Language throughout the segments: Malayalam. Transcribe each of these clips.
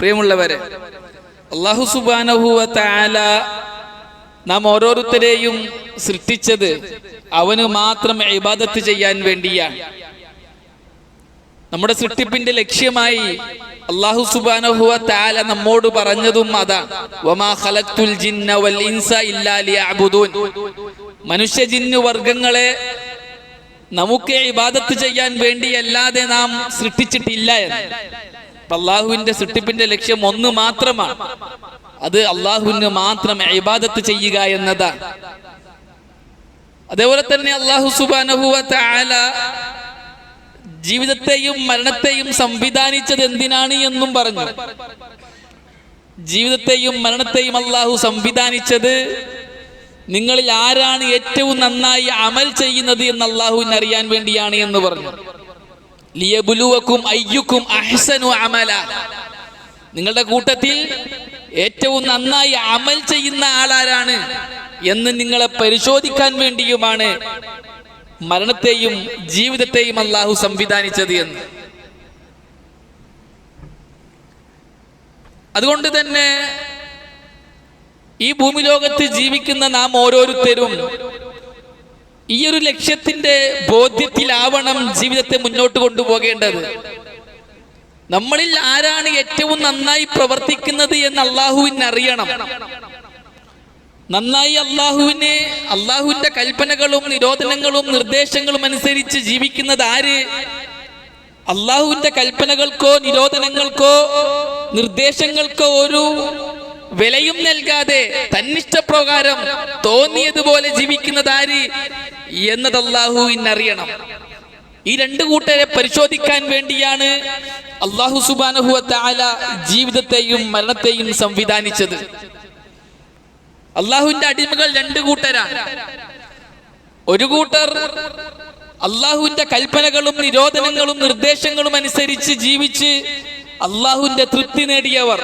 പ്രിയമുള്ളവരെ, അല്ലാഹു സുബ്ഹാനഹു വ തആല നാം ഓരോരുത്തരെയും സൃഷ്ടിച്ചത് അവന് മാത്രം ഇബാദത്ത് ചെയ്യാൻ വേണ്ടിയാണ്. നമ്മുടെ സൃഷ്ടിപ്പിന്റെ ലക്ഷ്യമായി അല്ലാഹു സുബ്ഹാനഹു വ തആല നമ്മോട് പറഞ്ഞതും അതാണ്. വമാ ഖലഖ്തുൽ ജിന്ന വൽ ഇൻസ ഇല്ലാ ലിയഅ്ബുദൂൻ. മനുഷ്യ ജിന്നു വർഗങ്ങളെ നമുക്ക് ഇബാദത്ത് ചെയ്യാൻ വേണ്ടിയല്ലാതെ നാം സൃഷ്ടിച്ചിട്ടില്ല എന്ന്. അള്ളാഹുവിന്റെ സൃഷ്ടിപ്പിന്റെ ലക്ഷ്യം ഒന്ന് മാത്രമാണ്, അത് അള്ളാഹുവിന് മാത്രം ഇബാദത്ത് ചെയ്യുക എന്നതാണ്. അതേപോലെ തന്നെ അല്ലാഹു സുബ്ഹാനഹു വ തആല ജീവിതത്തെയും മരണത്തെയും സംവിധാനിച്ചത് എന്തിനാണ് എന്നും പറഞ്ഞു. ജീവിതത്തെയും മരണത്തെയും അല്ലാഹു സംവിധാനിച്ചത് നിങ്ങളിൽ ആരാണ് ഏറ്റവും നന്നായി അമൽ ചെയ്യുന്നത് എന്ന് അല്ലാഹുവിന് അറിയാൻ വേണ്ടിയാണ് എന്ന് പറഞ്ഞു. ലിയബ്ലുവകും അയ്യുക്കും അഹ്സനു അമല. നിങ്ങളുടെ കൂട്ടത്തിൽ ഏറ്റവും നന്നായി അമൽ ചെയ്യുന്ന ആളാരാണ് എന്ന് നിങ്ങളെ പരിശോധിക്കാൻ വേണ്ടിയുമാണ് മരണത്തെയും ജീവിതത്തെയും അല്ലാഹു സംവിധാനിച്ചത് എന്ന്. അതുകൊണ്ട് തന്നെ ഈ ഭൂമി ലോകത്ത് ജീവിക്കുന്ന നാം ഓരോരുത്തരും ഈ ഒരു ലക്ഷ്യത്തിന്റെ ബോധ്യത്തിലാവണം ജീവിതത്തെ മുന്നോട്ട് കൊണ്ടുപോകേണ്ടത്. നമ്മളിൽ ആരാണ് ഏറ്റവും നന്നായി പ്രവർത്തിക്കുന്നത് എന്ന് അള്ളാഹുവിന് അറിയണം. നന്നായി അള്ളാഹുവിന്റെ കൽപ്പനകളും നിരോധനങ്ങളും നിർദ്ദേശങ്ങളും അനുസരിച്ച് ജീവിക്കുന്നത് ആര്? അള്ളാഹുവിന്റെ കൽപ്പനകൾക്കോ നിരോധനങ്ങൾക്കോ നിർദ്ദേശങ്ങൾക്കോ ഒരു വിലയും നൽകാതെ തന്നിഷ്ടപ്രകാരം തോന്നിയതുപോലെ ജീവിക്കുന്നത് ആര് എന്നത് അല്ലാഹുവിന് അറിയണം. ഈ രണ്ട് കൂട്ടരെ പരിശോധിക്കാൻ വേണ്ടിയാണ് അല്ലാഹു സുബ്ഹാനഹു വ തആല ജീവിതത്തെയും മരണത്തെയും സംവിധാനിച്ചത്. അല്ലാഹുവിന്റെ അടിമകൾ രണ്ട് കൂട്ടരാണ്. ഒരു കൂട്ടർ അല്ലാഹുവിന്റെ കൽപ്പനകളും നിരോധനങ്ങളും നിർദ്ദേശങ്ങളും അനുസരിച്ച് ജീവിച്ച് അല്ലാഹുവിന്റെ തൃപ്തി നേടിയവർ,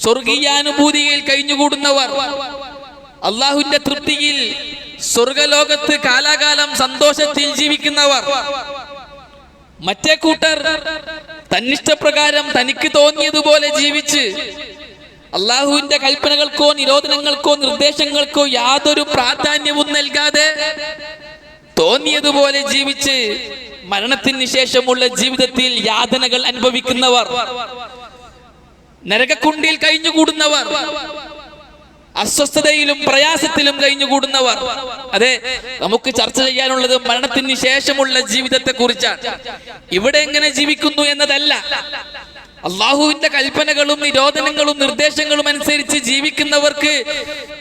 സ്വർഗീയാനുഭൂതിയിൽ കഴിഞ്ഞുകൂടുന്നവർ, അള്ളാഹുവിന്റെ തൃപ്തിയിൽ സ്വർഗലോകത്ത് കാലാകാലം സന്തോഷത്തിൽ ജീവിക്കുന്നവർ. മറ്റേ കൂട്ടർ തന്നിഷ്ടപ്രകാരം തനിക്ക് തോന്നിയതുപോലെ ജീവിച്ച് അള്ളാഹുവിന്റെ കൽപ്പനകൾക്കോ നിരോധനങ്ങൾക്കോ നിർദ്ദേശങ്ങൾക്കോ യാതൊരു പ്രാധാന്യവും നൽകാതെ തോന്നിയതുപോലെ ജീവിച്ച് മരണത്തിന് ശേഷമുള്ള ജീവിതത്തിൽ യാതനകൾ അനുഭവിക്കുന്നവർ, നരകക്കുണ്ടിൽ കഴിഞ്ഞുകൂടുന്നവർ, അസ്വസ്ഥതയിലും പ്രയാസത്തിലും കഴിഞ്ഞുകൂടുന്നവർ. അതെ, നമുക്ക് ചർച്ച ചെയ്യാനുള്ളത് മരണത്തിന് ശേഷമുള്ള ജീവിതത്തെ കുറിച്ചാണ്. ഇവിടെ എങ്ങനെ ജീവിക്കുന്നു എന്നതല്ല, അള്ളാഹുവിന്റെ കൽപ്പനകളും നിരോധനങ്ങളും നിർദ്ദേശങ്ങളും അനുസരിച്ച് ജീവിക്കുന്നവർക്ക്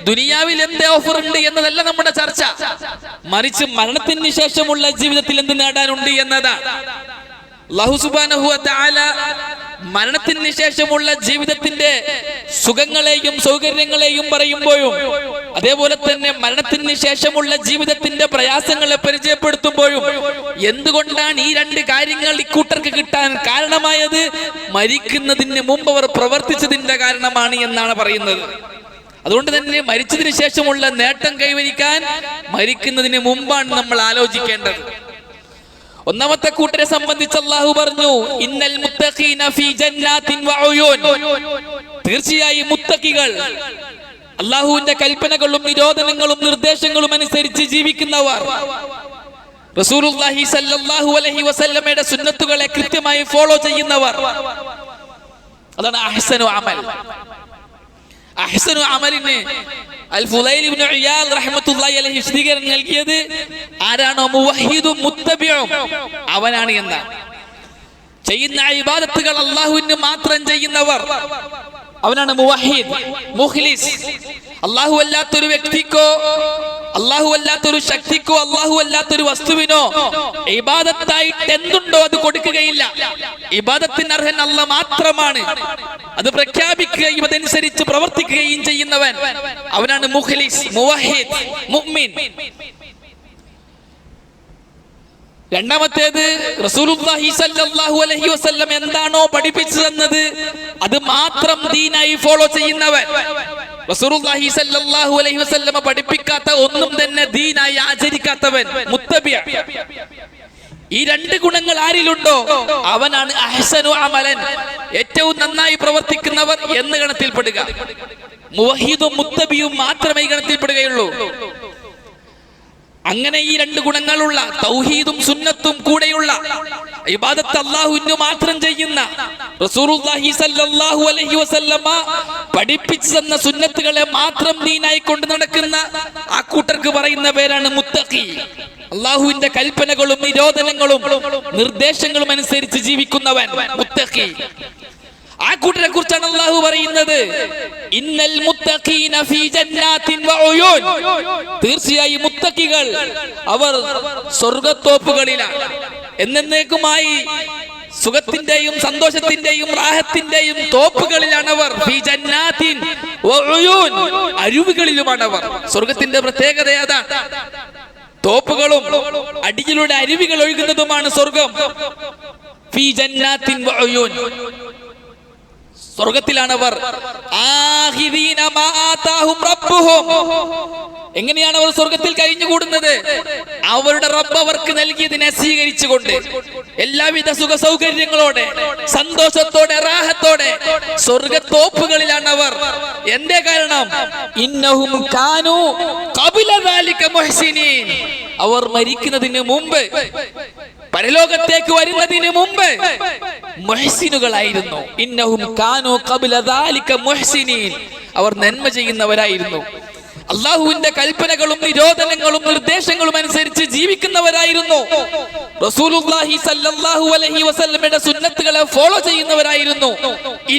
ദുനിയാവിൽ എന്ത് ഓഫർ ഉണ്ട് എന്നതല്ല നമ്മുടെ ചർച്ച. മറിച്ച് മരണത്തിന് ശേഷമുള്ള ജീവിതത്തിൽ എന്ത് നേടാനുണ്ട് എന്നതാണ്. അല്ലാഹു സുബ്ഹാനഹു വ തആല മരണത്തിന് ശേഷമുള്ള ജീവിതത്തിന്റെ സുഖങ്ങളെയും സൗകര്യങ്ങളെയും പറയുമ്പോഴും അതേപോലെ തന്നെ മരണത്തിന് ശേഷമുള്ള ജീവിതത്തിന്റെ പ്രയാസങ്ങളെ പരിചയപ്പെടുത്തുമ്പോഴും എന്തുകൊണ്ടാണ് ഈ രണ്ട് കാര്യങ്ങൾ ഇക്കൂട്ടർക്ക് കിട്ടാൻ കാരണമായത്? മരിക്കുന്നതിന് മുമ്പ് അവർ പ്രവർത്തിച്ചതിന്റെ കാരണമാണ് എന്നാണ് പറയുന്നത്. അതുകൊണ്ട് തന്നെ മരിച്ചതിന് ശേഷമുള്ള നേട്ടം കൈവരിക്കാൻ മരിക്കുന്നതിന് മുമ്പാണ് നമ്മൾ ആലോചിക്കേണ്ടത്. ഒന്നാമത്തെ കൂട്ടരെ സംബന്ധിച്ച് അല്ലാഹു പറഞ്ഞു, ഇന്നൽ മുത്തഖീന ഫീ ജന്നാത്തിൻ വഉയൂൻ. തീർച്ചയായും മുത്തഖികൾ, അല്ലാഹുവിന്റെ കൽപ്പനകളും നിരോധനങ്ങളും നിർദ്ദേശങ്ങളും അനുസരിച്ച് ജീവിക്കുന്നവർ, റസൂലുള്ളാഹി സ്വല്ലല്ലാഹു അലൈഹി വസല്ലമയുടെ സുന്നത്തുകളെ കൃത്യമായി ഫോളോ ചെയ്യുന്നവർ, അതാണ് അഹ്സനു അമൽ. അഹ്സനു അമലിന് അൽ ഫുളൈൽ ഇബ്നു ഇയാദ് റഹ്മത്തുള്ളാഹി അലൈഹി വിശദീകരണം നൽകിയത് ആരാണോ മുവഹിദും മുത്തബിഉം അവനാണ് എന്നാണ്. ചെയ്യുന്ന ഇബാദത്തുകൾ അല്ലാഹുവിന് മാത്രം ചെയ്യുന്നവർ, അവനാണ് മുവഹിദ്, മുഖ്ലിസ്. അല്ലാഹു അല്ലാത്തൊരു വ്യക്തിക്കോ അല്ലാഹു അല്ലാത്തൊരു ശക്തിക്കോ അല്ലാഹു അല്ലാത്തൊരു വസ്തുവിനോ ഇബാദത്തായിട്ട് എന്തുണ്ടോ അത് കൊടുക്കുകയില്ല. ഇബാദത്തിന് അർഹൻ അല്ലാഹ് മാത്രമാണ്. അത് പ്രഖ്യാപിക്കുകയും അതനുസരിച്ച് പ്രവർത്തിക്കുകയും ചെയ്യുന്നവൻ അവനാണ് മുഖ്ലിസ്, മുവഹിദ്, മുഅ്മിൻ. രണ്ടാമത്തേത്, റസൂലുള്ളാഹി സ്വല്ലല്ലാഹു അലൈഹി വസല്ലം എന്താണോ പഠിപ്പിച്ചു തന്നത് അത് മാത്രം ദീനായി ഫോളോ ചെയ്യുന്നവൻ. റസൂലുള്ളാഹി സ്വല്ലല്ലാഹു അലൈഹി വസല്ലം പഠിപ്പിക്കാത്ത ഒന്നും തന്നെ ദീനായി ആചരിക്കാത്തവൻ മുത്തബിഅ. ഈ രണ്ട് ഗുണങ്ങൾ ആരിലുണ്ടോ അവനാണ് അഹ്സനു അമലൻ, ഏറ്റവും നന്നായി പ്രവർത്തിക്കുന്നവർ എന്ന് ഗണത്തിൽപ്പെടുക. മുവഹിദും മുത്തബിയും മാത്രമേ ഗണത്തിൽപ്പെടുകയുള്ളൂ. അങ്ങനെ ഈ രണ്ട് ഗുണങ്ങളുള്ള തൗഹീദും സുന്നത്തും കൂടെയുള്ള ഇബാദത്ത് അല്ലാഹുവിനു മാത്രം ചെയ്യുന്ന റസൂലുള്ളാഹി സ്വല്ലല്ലാഹു അലൈഹി വസല്ലമ പഠിപ്പിച്ചു തന്ന സുന്നത്തുകളെ മാത്രം ദീനായി കൊണ്ട് നടക്കുന്ന ആ കൂട്ടർക്ക് പറയുന്ന പേരാണ് മുത്തഖി. അല്ലാഹുവിന്റെ കൽപ്പനകളും നിരോധനങ്ങളും നിർദ്ദേശങ്ങളും അനുസരിച്ച് ജീവിക്കുന്നവൻ മുത്തഖി. ആ കൂട്ടരെ കുറിച്ചാണ് അല്ലാഹു പറയുന്നത്, ഇന്നൽ മുത്തഖീന ഫീ ജന്നാത്തിൻ വഉയൂൻ, തീർച്ചയായും മുത്തഖികൾ അവർ സ്വർഗ്ഗത്തോപ്പുകളിലാണ്, എന്നേക്കുമായി സുഖത്തിന്റെയും സന്തോഷത്തിന്റെയും റാഹത്തിന്റെയും തോപ്പുകളിലാണവർ. ഫീ ജന്നാത്തിൻ വഉയൂൻ, അരുവികളിലുമാണവർ. സ്വർഗ്ഗത്തിന്റെ പ്രത്യേകത അതാണ്. തോപ്പുകളും അടിയിലൂടെ അരുവികൾ ഒഴുകുന്നതുമാണ് സ്വർഗം. ഫീ ജന്നാത്തിൻ വഉയൂൻ, സ്വർഗത്തിലാണവർ. എങ്ങനെയാണ് അവർ സ്വർഗത്തിൽ കഴിഞ്ഞുകൂടുന്നത്? അവരുടെ റബ്ബ് അവർക്ക് നൽകിയതിനെ സ്വീകരിച്ചുകൊണ്ട് എല്ലാവിധ സുഖ സൗകര്യങ്ങളോടെ സന്തോഷത്തോടെ റാഹത്തോടെ സ്വർഗത്തോപ്പുകളിലാണ് അവർ. എന്തേ കാരണം? ഇന്നഹും കാനൂ ഖബല ദാലിക മുഹ്സിനീൻ, അവർ മരിക്കുന്നതിന് മുമ്പ്, പരലോകത്തേക്ക് വരുന്നതിന് മുമ്പ് മുഹ്സിനുകളായിരുന്നു. ഇന്നഹും കാനൂ ഖബല ദാലിക മുഹ്സിനീൻ, അവർ നന്മ ചെയ്യുന്നവരായിരുന്നു. അല്ലാഹുവിന്റെ കൽപ്പനകളും നിരോധനങ്ങളും നിർദ്ദേശങ്ങളും അനുസരിച്ച് ജീവിക്കുന്നവരായിരുന്നു. റസൂലുള്ളാഹി സ്വല്ലല്ലാഹു അലൈഹി വസല്ലമയുടെ സുന്നത്തുകളെ ഫോളോ ചെയ്യുന്നവരായിരുന്നു.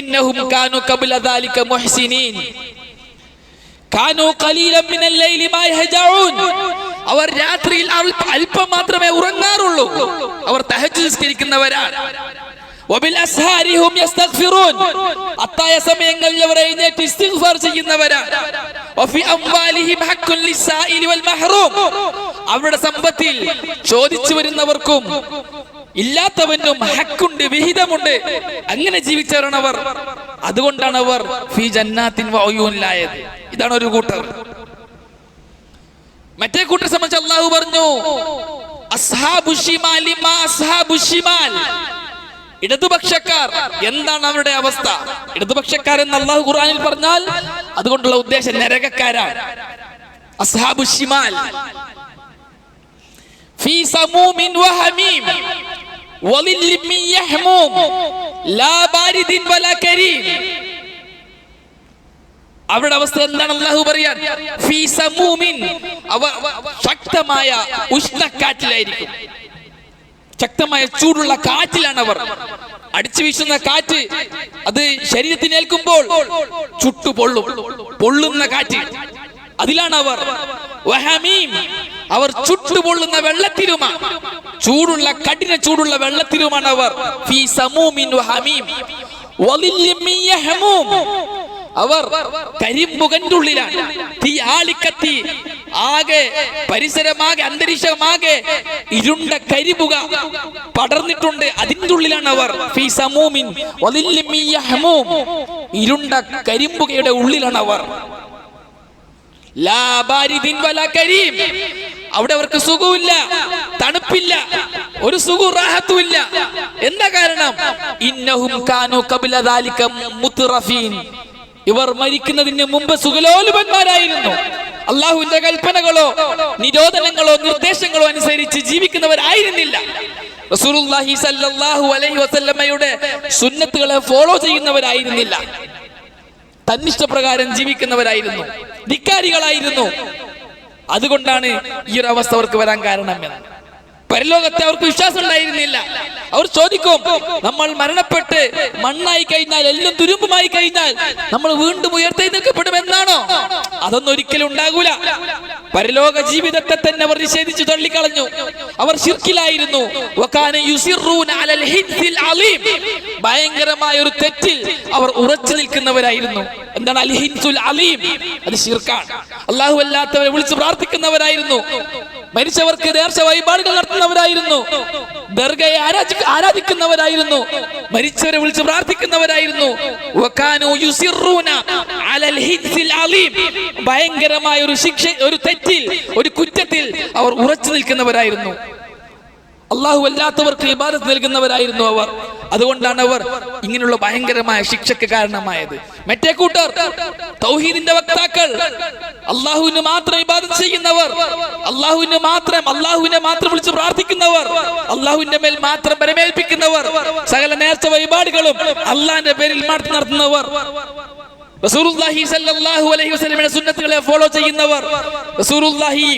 ഇന്നഹും കാനൂ ഖബല ദാലിക മുഹ്സിനീൻ കാനൂ ഖലീലൻ മിനൽ ലൈലി മാ യഹ്ജഊൻ, അവർ രാത്രിയിൽ അല്പം മാത്രമേ ഉറങ്ങാറുള്ളൂ. അവർ തഹജ്ജുദ് നിസ്കരിക്കുന്നവരാണ്. വബിൽ അസ്ഹാരി ഹും യസ്തഗ്ഫിറൂൻ, അത്തായ സമയങ്ങളിൽ അവർ എഴുന്നേറ്റ് ഇസ്തിഗ്ഫാർ ചെയ്യുന്നവരാണ്. വഫി അംവാലിഹിം ഹഖ്ഖുൻ ലിസ്സായിലി വൽ മഹ്റൂം, അവരുടെ സമ്പത്തിൽ ചോദിച്ചു വരുന്നവർക്കും ഇല്ലാത്തവനും ഹക്കുണ്ട്, വിഹിതമുണ്ട്. അങ്ങനെ ജീവിച്ചവരാണ് അവർ. അതുകൊണ്ടാണ് അവർ ഫീ ജന്നാത്തിൻ വഉയൂനിലായത്. ഇതാണ് ഒരു കൂട്ടർ. മറ്റേ കൂട്ടരെ സംബന്ധിച്ച് അല്ലാഹു പറഞ്ഞു, അസ്ഹാബു ശിമാലി മാ അസ്ഹാബു ശിമാൽ, ഇടതുപക്ഷക്കാർ. എന്താണ് അവരുടെ അവസ്ഥ? ഇടതുപക്ഷക്കാർ എന്ന് അല്ലാഹു ഖുർആനിൽ പറഞ്ഞാൽ അതുകൊണ്ടുള്ള ഉദ്ദേശം നരകക്കാരാണ്. അസ്ഹാബു ശിമാൽ ഫീ സമൂമിൻ വഹമീം വലില്ലിൻ മിൻ യഹ്മൂം ലാ ബാരിദിൻ വലാ കരീം. അവരുടെ അവസ്ഥ എന്താണ് അല്ലാഹു പറയാൻ? ഫീ സമൂമിൻ, അവർ ശക്തമായ ഉഷ്ണക്കാറ്റിലായിരിക്കും. ശക്തമായ ചൂടുള്ള കാറ്റിലാണ് അവർ. അടിച്ചു വീശുന്ന കാറ്റ് അത് ശരീരത്തിനേൽക്കുമ്പോൾ ചുട്ടു പൊള്ളുന്ന കാറ്റ്, അതിലാണ് അവർ. വഹമീം, അവർ ചുട്ടുപൊള്ളുന്ന വെള്ളത്തിലുമാണ്, ചൂടുള്ള കഠിന ചൂടുള്ള വെള്ളത്തിലുമാണ് അവർ. ഫീ സമൂമിൻ വഹമീം വലില്ലിൻ മിൻ യഹ്മൂം, അവർ കരിമ്പുകന്റെ ഉള്ളിലാണ്. തീ ആളിക്കത്തി ആകെ പരിസരമാകെ അന്തരീക്ഷമാകെ ഇരുണ്ട കരിമ്പുക പടർന്നിട്ടുണ്ട്. അതിൻ്റെ ഉള്ളിലാണ് അവർ. ഫീ സമൂമിൻ വലില്ലിൻ മിൻ യഹ്മൂം, ഇരുണ്ട കരിമ്പുകയുടെ ഉള്ളിലാണ് അവർ. ലാ ബാരിദിൻ വലാ കരീം, അവിടെ അവർക്ക് സുഖമില്ല, തണുപ്പില്ല, ഒരു സുഖവും റാഹത്തും ഇല്ല. എന്താ കാരണം? ഇന്നഹും കാനൂ ഖബല ദാലിക മുത്റഫീൻ, ഇവർ മരിക്കുന്നതിന് മുമ്പ് സുഖലോലുപന്മാരായിരുന്നു. അല്ലാഹുവിന്റെ കൽപ്പനകളോ നിരോധനങ്ങളോ നിർദ്ദേശങ്ങളോ അനുസരിച്ച് ജീവിക്കുന്നവരായിരുന്നില്ല. റസൂലുള്ളാഹി സ്വല്ലല്ലാഹു അലൈഹി വസല്ലമയുടെ സുന്നത്തുകളെ ഫോളോ ചെയ്യുന്നവരായിരുന്നില്ല. തന്നിഷ്ടപ്രകാരം ജീവിക്കുന്നവരായിരുന്നു, ധിക്കാരികളായിരുന്നു. അതുകൊണ്ടാണ് ഈ ഒരു അവസ്ഥ അവർക്ക് വരാൻ കാരണമെന്ന്. പരലോകത്തെ അവർക്ക് വിശ്വാസം ഉണ്ടായിരുന്നില്ല. അവർ ചോദിക്കും, നമ്മൾ മരണപ്പെട്ട് മണ്ണായി കഴിഞ്ഞാൽ, എല്ലാം തുരുമ്പുമായി കഴിഞ്ഞാൽ നമ്മൾ വീണ്ടും ഉയർത്തെഴുന്നേൽക്കപ്പെടുമെന്നാണോ? അതൊന്നും ഒരിക്കലും ഉണ്ടാകൂല. പരലോക ജീവിതത്തെ തന്നെ അവർ നിഷേധിച്ചു തള്ളിക്കളഞ്ഞു. അവർ ശിർക്കിലായിരുന്നു. ഭയങ്കരമായ ഒരു തെറ്റിൽ അവർ ഉറച്ചു നിൽക്കുന്നവരായിരുന്നു. എന്താണ് അൽ ഹിൻസുൽ അലീം? അത് ശിർക്കാണ്. അല്ലാഹു അല്ലാത്തവരെ വിളിച്ച് പ്രാർത്ഥിക്കുന്നവരായിരുന്നു. മരിച്ചവർക്ക് നേർച്ച വഴിപാടുകൾ നടത്തുന്നവരായിരുന്നു. ദർഗയെ ആരാധിക്കുന്നവരായിരുന്നു. മരിച്ചവരെ വിളിച്ച് പ്രാർത്ഥിക്കുന്നവരായിരുന്നു. ഭയങ്കരമായ ഒരു ശിക്ഷ, ഒരു തെറ്റിൽ, ഒരു കുറ്റത്തിൽ അവർ ഉറച്ചു നിൽക്കുന്നവരായിരുന്നു. അള്ളാഹു അല്ലാത്തവർക്ക് ഇബാദത്ത് നൽകുന്നവരായിരുന്നു അവർ. അതുകൊണ്ടാണ് അവർ ഇങ്ങനെയുള്ള ഭയങ്കരമായ ശിക്ഷയ്ക്ക് കാരണമായത്. മറ്റേ കൂട്ടർ തൗഹീദിന്റെ വക്താക്കൾ, അള്ളാഹുവിന് മാത്രം ഇബാദത്ത് ചെയ്യുന്നവർ, അള്ളാഹുവിനെ മാത്രം വിളിച്ച് പ്രാർത്ഥിക്കുന്നവർ, അള്ളാഹുവിന്റെ മേൽ മാത്രം പരമേൽപ്പിക്കുന്നവർ, സകല നേർച്ച വഴിപാടുകളും അള്ളാഹിന്റെ പേരിൽ നടത്തുന്നവർ, റസൂലുള്ളാഹി സ്വല്ലല്ലാഹു അലൈഹി വസല്ലമയുടെ സുന്നത്തുകളെ ഫോളോ ചെയ്യുന്നവർ, റസൂലുള്ളാഹി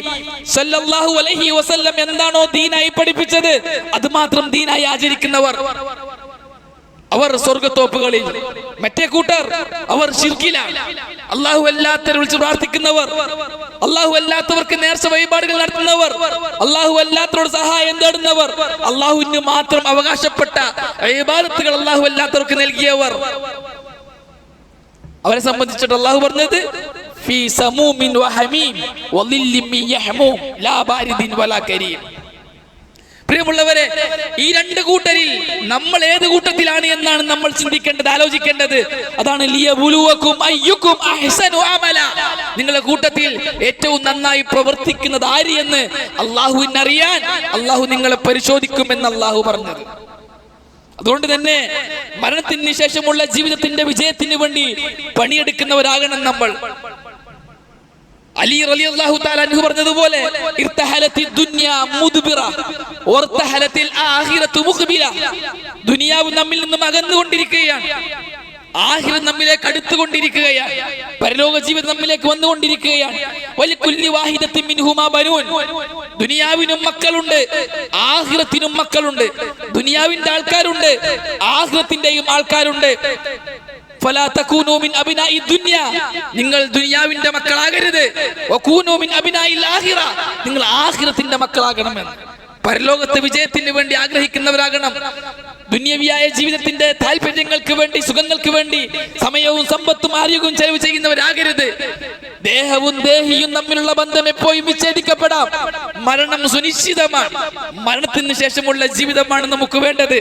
സ്വല്ലല്ലാഹു അലൈഹി വസല്ലം എന്താണോ ദീനായി പഠിപ്പിച്ചത് അത് മാത്രം ദീനായി ആചരിക്കുന്നവർ, അവർ സ്വർഗ്ഗത്തോപ്പുകളിൽ. മറ്റേ കൂട്ടർ അവർ ശിർക്കിലാണ്. അല്ലാഹു അല്ലാത്തവരെ വിളിച്ച് പ്രാർത്ഥിക്കുന്നവർ, അല്ലാഹു അല്ലാത്തവർക്ക് നേർച്ച വഴിപാടുകൾ നടത്തുന്നവർ, അല്ലാഹു അല്ലാത്തവരോട് സഹായം തേടുന്നവർ, അല്ലാഹുവിന് മാത്രം അവകാശപ്പെട്ട ഇബാദത്തുകൾ അല്ലാഹു അല്ലാത്തവർക്ക് നൽകിയവർ. അവരെ സംബന്ധിച്ചിട്ട് അല്ലാഹു പറഞ്ഞത് ഫീ സമൂമിൻ വഹമീം വളില്ലിൻ മിൻ യഹ്മൂം ലാ ബാരിദിൻ വലാ കരീം. പ്രിയമുള്ളവരെ, ഈ രണ്ട് കൂട്ടരിൽ നമ്മൾ ഏത് കൂട്ടത്തിലാണ് എന്നാണ് നമ്മൾ ചിന്തിക്കേണ്ടത്, ആലോചിക്കേണ്ടത്. അതാണ് ലിയബുലുവകും അയ്യുകും അഹ്സനു അമല. നിങ്ങളുടെ കൂട്ടത്തിൽ ഏറ്റവും നന്നായി പ്രവർത്തിക്കുന്നത് ആര് എന്ന് അല്ലാഹുവിന് അറിയാൻ അല്ലാഹു നിങ്ങളെ പരിശോധിക്കുമെന്ന് അല്ലാഹു പറഞ്ഞത്. അതുകൊണ്ട് തന്നെ മരണത്തിന് ശേഷമുള്ള ജീവിതത്തിന്റെ വിജയത്തിന് വേണ്ടി പണിയെടുക്കുന്നവരാകണം നമ്മൾ. അലി റളിയല്ലാഹു തആല അൻഹു പറഞ്ഞതുപോലെ ഇർതഹലത്തി ദുനിയ മുദ്ബിറ വർതഹലത്തിൽ ആഖിറതു മുഖ്ബില. ദുനിയാവ് നമ്മിൽ നിന്നും അകന്നുകൊണ്ടിരിക്കുകയാണ്, ആഖിറത്ത് നമ്മിലേക്ക് അടുത്തുകൊണ്ടിരിക്കുകയാണ്, പരലോക ജീവിതം നമ്മിലേക്ക് വന്നുകൊണ്ടിരിക്കുകയാണ്. വലികുല്ലി വാഹിദത്തിൻ മിൻഹുമാ ബനൂൻ. ദുനിയാവിനും മക്കളുണ്ട്, ആഖിറത്തിനും മക്കളുണ്ട്. ദുനിയാവിന്റെ ആൾക്കാരുണ്ട്, ആഖിറത്തിന്റെയും ആൾക്കാരുണ്ട്. ഫലാ തകൂനൂ മിൻ അബ്നാഇ ദുനിയ. നിങ്ങൾ ദുനിയാവിന്റെ മക്കളാകരുത്. വകൂനൂ മിൻ അബ്നാഇൽ ആഖിറ. നിങ്ങൾ ആഖിറത്തിന്റെ മക്കളാകണമെന്ന്. പരലോകത്തെ വിജയത്തിന് വേണ്ടി ആഗ്രഹിക്കുന്നവരാകണം. ദുനിയവിയായ ജീവിതത്തിന്റെ താല്പര്യങ്ങൾക്ക് വേണ്ടി, സുഖങ്ങൾക്ക് വേണ്ടി സമയവും സമ്പത്തും ആരോഗ്യവും ചെലവ് ചെയ്യുന്നവരാകരുത്. ദേഹവും ദേഹിയും തമ്മിലുള്ള ബന്ധം എപ്പോഴും വിച്ഛേദിക്കപ്പെടാം. മരണം സുനിശ്ചിതമാണ്. മരണത്തിന് ശേഷമുള്ള ജീവിതമാണ് നമുക്ക് വേണ്ടത്.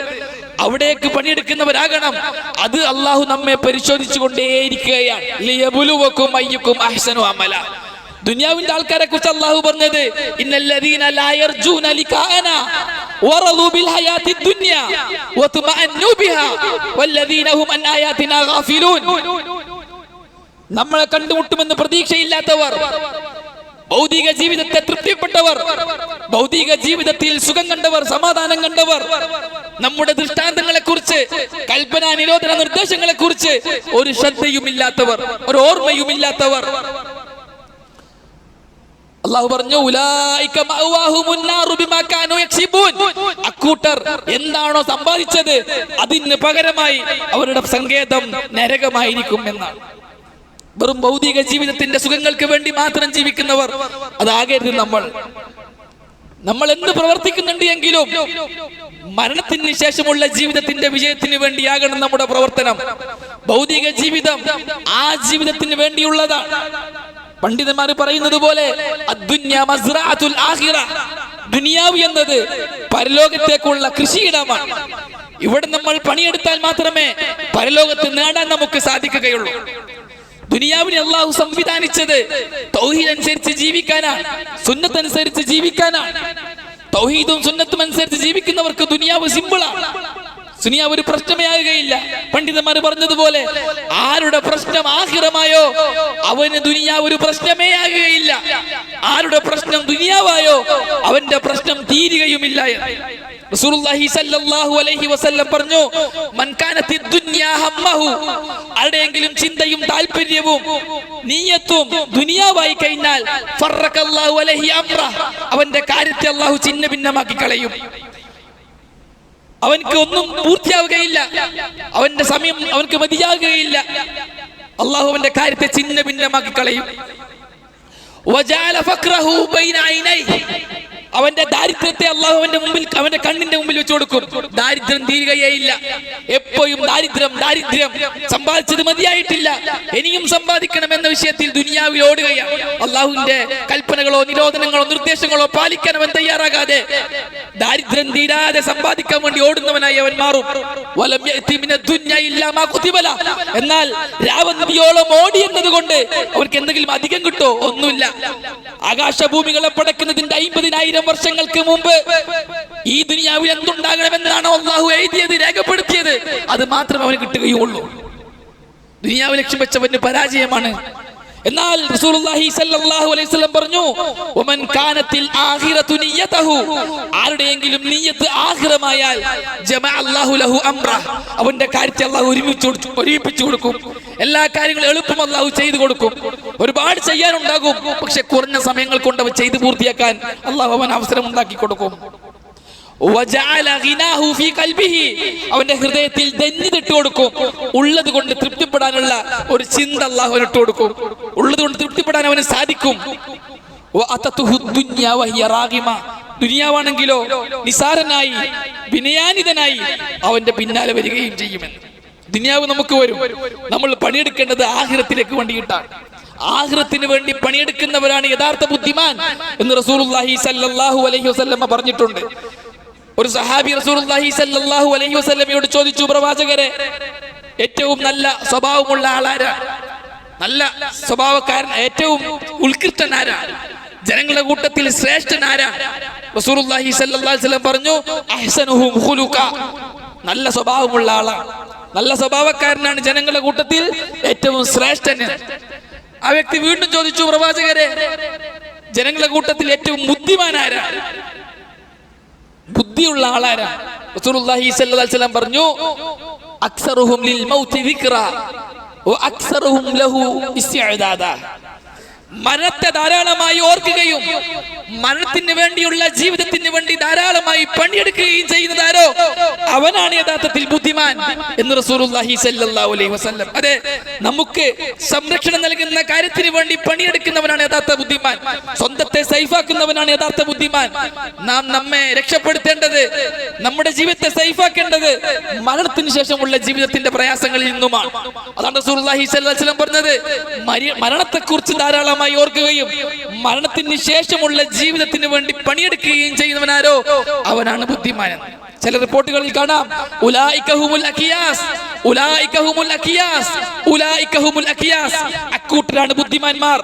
അവിടേക്ക് പണിയെടുക്കുന്നവരാകണം. അത് അള്ളാഹു നമ്മെ പരിശോധിച്ചു കൊണ്ടേയിരിക്കുകയാണ്. ലിയബുലുവകും അയ്യുകും അഹ്സനു അമല. ദുനിയാവിന്റെ ആൾക്കാരെ കുറിച്ച് അല്ലാഹു പറഞ്ഞത് ഇന്നല്ലദീന ലാ യർജൂന ലിഖാഅനാ വറദൂ ബിൽ ഹയാത്തി ദുനിയ വതമഅന്നു ബിഹാ വല്ലദീന ഹും അൻ ആയാതിനാ ഗാഫിലൂൻ. നമ്മളെ കണ്ടുമുട്ടുമെന്ന് പ്രതീക്ഷയില്ലാത്തവർ, ഭൗതിക ജീവിതത്തെ തൃപ്തിപ്പെട്ടവർ, ഭൗതിക ജീവിതത്തിൽ സുഖം കണ്ടവർ, സമാധാനം കണ്ടവർ, നമ്മുടെ ദൃഷ്ടാന്തങ്ങളെ കുറിച്ച്, കൽപ്പന നിരോധന നിർദ്ദേശങ്ങളെ കുറിച്ച് ഒരു ശ്രദ്ധയുമില്ലാത്തവർ, ഒരു ഓർമ്മയുമില്ലാത്തവർ. അല്ലാഹു പറഞ്ഞു ഉലൈക മഅവാഹുമുൻ നാറു ബിമാ കാനൂ യക്സിബൂൻ. അക്കൂട്ടർ എന്താണോ സമ്പാദിച്ചത് അതിന് പകരമായി അവരുടെ സങ്കേതം നരകമായിരിക്കും എന്നാണ്. വെറും ഭൗതിക ജീവിതത്തിന്റെ സുഖങ്ങൾക്ക് വേണ്ടി മാത്രം ജീവിക്കുന്നവർ അതാകരുത് നമ്മൾ. നമ്മൾ എന്ത് പ്രവർത്തിക്കുന്നുണ്ട് എങ്കിലും മരണത്തിന് ശേഷമുള്ള ജീവിതത്തിന്റെ വിജയത്തിന് വേണ്ടിയാകണം നമ്മുടെ പ്രവർത്തനം. ഭൗതിക ജീവിതം ആ ജീവിതത്തിന് വേണ്ടിയുള്ളതാണ്. പണ്ഡിതന്മാർ പറയുന്നത് പോലെ ദുനിയാവ് എന്നത് പരലോകത്തേക്കുള്ള കൃഷിയിടമാണ്. ഇവിടെ നമ്മൾ പണിയെടുത്താൽ മാത്രമേ പരലോകത്ത് നേടാൻ നമുക്ക് സാധിക്കുകയുള്ളൂ. ദുനിയാവിനെ അല്ലാഹു സംവിധാനിച്ചത് തൗഹീദ് അനുസരിച്ച് ജീവിക്കാനാണ്, സുന്നത്ത് അനുസരിച്ച് ജീവിക്കാനാണ്. തൗഹീദും സുന്നത്തും അനുസരിച്ച് ജീവിക്കുന്നവർക്ക് ദുനിയാവ് സിമ്പിളാണ്. ദുനിയാവ് ഒരു പ്രശ്നമേ ആകുകയില്ല. പണ്ഡിതന്മാർ പറഞ്ഞതുപോലെ ആരുടെ പ്രശ്നം ആഖിറമായോ അവന് ദുനിയാവ് ഒരു പ്രശ്നമേ ആകുകയില്ല. ആരുടെ പ്രശ്നം ദുനിയാവായോ അവന്റെ പ്രശ്നം തീരുകയുമില്ല. റസൂലുള്ളാഹി സ്വല്ലല്ലാഹു അലൈഹി വസല്ലം പറഞ്ഞു മൻ കാനത്തി ദുനിയാ ഹമ്മഹു. ആരുടെയെങ്കിലും ചിന്തയും താല്പര്യവും നിയ്യത്തും ദുനിയാവായി കഴിഞ്ഞാൽ ഫറഖല്ലാഹു അലൈഹി അംറ. അവന്റെ കാര്യത്തെ അല്ലാഹു ചിന്ന ഭിന്നമാക്കി കളയും. അവൻക്ക് ഒന്നും പൂർത്തിയാവുകയില്ല, അവന്റെ സമയം അവൻക്ക് മതിയാകുകയില്ല. അല്ലാഹു അവന്റെ കാര്യത്തെ ചിന്ന ഭിന്നമാക്കി കളയും. വജഅല ഫഖറഹു ബൈന ഐനൈഹി. അവന്റെ ദാരിദ്ര്യത്തെ അല്ലാഹു അവന്റെ മുമ്പിൽ, അവന്റെ കണ്ണിന്റെ മുമ്പിൽ വെച്ചു കൊടുക്കും. ദാരിദ്ര്യം തീരുകയേയില്ല. എപ്പോഴും ദാരിദ്ര്യം ദാരിദ്ര്യം. സമ്പാദിച്ചത് മതിയായിട്ടില്ല, ഇനിയും സമ്പാദിക്കണം എന്ന വിഷയത്തിൽ ദുനിയാവിൽ ഓടുകയാണ്. അല്ലാഹുവിന്റെ കൽപ്പനകളോ നിരോധനങ്ങളോ നിർദ്ദേശങ്ങളോ പാലിക്കാൻ അവൻ തയ്യാറാകാതെ ദാരിദ്ര്യം തീരാതെ സമ്പാദിക്കാൻ വേണ്ടി ഓടുന്നവനായി അവൻ മാറും. വലം യഅതി മിനദ് ദുനിയ ഇല്ലാ മാ കുതിബല. എന്നാൽ രാവന്തിയോളം ഓടി എന്നതുകൊണ്ട് അവർക്ക് എന്തെങ്കിലും അധികം കിട്ടോ? ഒന്നുമില്ല. ആകാശഭൂമികളെ പടക്കുന്നതിന്റെ 50,000 വർഷങ്ങൾക്ക് മുമ്പ് ഈ ദുനിയാവിൽ എന്തുണ്ടാകണമെന്നാണോ അള്ളാഹു എഴുതിയത്, രേഖപ്പെടുത്തിയത്, അത് മാത്രമേ അവന് കിട്ടുകയുള്ളൂ. ദുനിയാവ് ലക്ഷ്യം വെച്ചവന് പരാജയമാണ്. എന്നാൽ റസൂലുള്ളാഹി സ്വല്ലല്ലാഹു അലൈഹി വസല്ലം പറഞ്ഞു, വമൻ കാനത്തിൽ ആഖിറതു നിയ്യതഹു, ആരുടെയെങ്കിലും നിയ്യത്ത് ആഖിറമായാൽ ജമഅ അല്ലാഹു ലഹു അംറ, അവന്റെ കാര്യത്തെ അല്ലാഹു ഒരുമിപ്പിച്ചു കൊടുക്കും. എല്ലാ കാര്യങ്ങളും എളുപ്പം അല്ലാഹു ചെയ്തു കൊടുക്കും. ഒരുപാട് ചെയ്യാനുണ്ടാകും, പക്ഷെ കുറഞ്ഞ സമയങ്ങൾ കൊണ്ട് അവ ചെയ്തു പൂർത്തിയാക്കാൻ അല്ലാഹു അവന് അവസരം ഉണ്ടാക്കി കൊടുക്കും. അവന്റെ ഹൃദയത്തിൽ ദഞ്ഞിട്ട് കൊടുക്കും. ഉള്ളത് കൊണ്ട് തൃപ്തിപ്പെടാനുള്ള ഒരു ചിന്ത അല്ലാഹു ഇട്ട് കൊടുക്കും. ഉള്ളത് കൊണ്ട് തൃപ്തിപ്പെടാൻ അവന് സാധിക്കും. ദുനിയാവാണെങ്കിലോ നിസാരനായി വിനയാനിതനായി അവന്റെ പിന്നാലെ വരികയും ചെയ്യുമെന്ന്. ദുനിയാവ് നമുക്ക് വരും. നമ്മൾ പണിയെടുക്കേണ്ടത് ആഖിറത്തിലേക്ക് വേണ്ടിയിട്ടാണ്. ആഖിറത്തിന് വേണ്ടി പണിയെടുക്കുന്നവരാണ് യഥാർത്ഥ ബുദ്ധിമാൻ എന്ന് റസൂലുള്ളാഹി സ്വല്ലല്ലാഹു അലൈഹി വസല്ലം പറഞ്ഞിട്ടുണ്ട്. ഒരു സഹാബി റസൂലുള്ളാഹി സ്വല്ലല്ലാഹു അലൈഹി വസല്ലമയോട് ചോദിച്ചു, പ്രവാചകരെ, ഏറ്റവും നല്ല സ്വഭാവമുള്ള ആളാരാ? നല്ല സ്വഭാവക്കാരൻ, ഏറ്റവും ഉത്കൃഷ്ടനാരാ? ജനങ്ങളുടെ കൂട്ടത്തിൽ ശ്രേഷ്ഠനാരാ? റസൂലുള്ളാഹി സ്വല്ലല്ലാഹു അലൈഹി വസല്ലം പറഞ്ഞു, അഹ്സനുഹും ഖുലുഖ, നല്ല സ്വഭാവമുള്ള ആളാണ്, നല്ല സ്വഭാവക്കാരനാണ് ജനങ്ങളുടെ കൂട്ടത്തിൽ ഏറ്റവും ശ്രേഷ്ഠന്. ആ വ്യക്തി വീണ്ടും ചോദിച്ചു, പ്രവാചകരെ, ജനങ്ങളുടെ കൂട്ടത്തിൽ ഏറ്റവും ബുദ്ധിമാനാരാ? ബുദ്ധിയുള്ള ആളാരാ? റസൂലുള്ളാഹി സ്വല്ലല്ലാഹു അലൈഹി വസല്ലം പറഞ്ഞു, അക്സറുഹും ലിൽ മൗതി ദിക്റ വ അക്സറുഹും ലഹു ഇസ്തിഅദാദ, മരണത്തെ ധാരാളമായി ഓർക്കുകയും മരണത്തിന് വേണ്ടിയുള്ള ജീവിതത്തിന് വേണ്ടി ധാരാളമായി പണിയെടുക്കുകയും ചെയ്യുന്നതാരോ അവനാണ് യഥാർത്ഥത്തിൽ ബുദ്ധിമാൻ എന്ന് റസൂലുള്ളാഹി സ്വല്ലല്ലാഹു അലൈഹി വസല്ലം. അതെ, നമുക്ക് സംരക്ഷണം നൽകുന്ന കാര്യത്തിന് വേണ്ടി പണിയെടുക്കുന്നവനാണ് യഥാർത്ഥ ബുദ്ധിമാൻ. സ്വന്തത്തെ സൈഫാക്കുന്നവനാണ് യഥാർത്ഥ ബുദ്ധിമാൻ. നാം നമ്മെ രക്ഷപ്പെടുത്തേണ്ടത്, നമ്മുടെ ജീവിതത്തെ സൈഫാക്കേണ്ടത് മരണത്തിന് ശേഷമുള്ള ജീവിതത്തിന്റെ പ്രയാസങ്ങളിൽ നിന്നുമാണ്. അതാണ് റസൂലുള്ളാഹി സ്വല്ലല്ലാഹു അലൈഹി വസല്ലം പറഞ്ഞത്, മരണത്തെക്കുറിച്ച് ധാരാളമായി ഓർക്കുകയും മരണത്തിന് ശേഷമുള്ള ജീവിതത്തിന് വേണ്ടി പണിയെടുക്കുകയും ചെയ്യുന്നവനാരോ അവനാണ് ബുദ്ധിമാൻ. ചില റിപ്പോർട്ടുകളിൽ കാണാം, ഉലൈക ഹുമുൽ അഖിയാസ്, ഉലൈക ഹുമുൽ അഖിയാസ്, ഉലൈക ഹുമുൽ അഖിയാസ്, അക്കൂട്ടരാണ് ബുദ്ധിമാന്മാർ,